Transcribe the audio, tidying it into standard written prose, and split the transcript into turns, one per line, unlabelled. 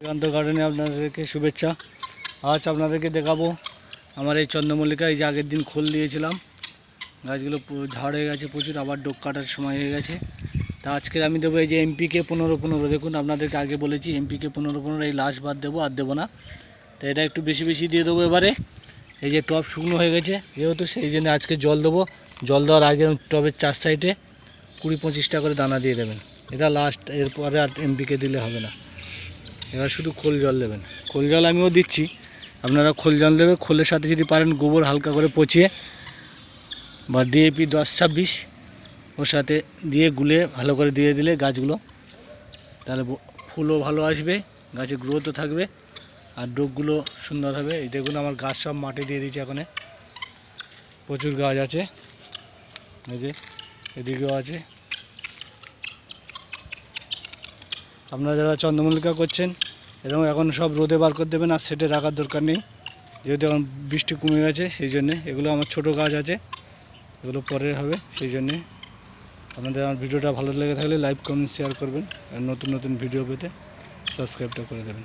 শ্রীকান্ত গার্ডেনে আপনাদেরকে শুভেচ্ছা। আজ আপনাদেরকে দেখাবো আমার এই চন্দ্রমল্লিকা। এই যে আগের দিন খোল দিয়েছিলাম, গাছগুলো ঝাড় হয়ে গেছে প্রচুর, আবার ডোক কাটার সময় হয়ে গেছে। তা আজকে আমি দেবো এই যে এমপিকে 15-15। দেখুন আপনাদেরকে আগে বলেছি এমপিকে 15-15 এই লাস্ট বার দেবো, আর দেবো না। তো এটা একটু বেশি বেশি দিয়ে দেবো এবারে। এই যে টব শুকনো হয়ে গেছে যেহেতু, সেই জন্য আজকে জল দেবো। জল দেওয়ার আগে টবের 4 সাইডে 20-25টা করে দানা দিয়ে দেবেন। এটা লাস্ট, এরপরে আর এমপিকে দিলে হবে না। এবার শুধু খোল জল দেবেন। খোল জল আমিও দিচ্ছি, আপনারা খোল জল দেবে। খোলের সাথে যদি পারেন গোবর হালকা করে পচিয়ে বা ডিএপি 10-26 ওর সাথে দিয়ে গুলে ভালো করে দিয়ে দিলে গাছগুলো, তাহলে ফুলও ভালো আসবে, গাছের গ্রোথও থাকবে, আর ডোকগুলো সুন্দর হবে। এই দেখুন আমার গাছ সব মাটি দিয়ে দিয়েছে, এখন প্রচুর গাছ আছে, এই যে এদিকেও আছে। আপনারা যারা চন্দ্রমল্লিকা করছেন এরকম এখন সব রোদে বার করে দেবেন, আর সেটে রাখার দরকার নেই, যেহেতু এখন বৃষ্টি কমে গেছে। সেই জন্যে এগুলো আমার ছোট গাছ আছে, এগুলো পরে হবে। সেই জন্যে আপনাদের আমার ভিডিওটা ভালো লেগে থাকলে লাইক, কমেন্ট, শেয়ার করবেন, আর নতুন নতুন ভিডিও পেতে সাবস্ক্রাইবটা করে দেবেন।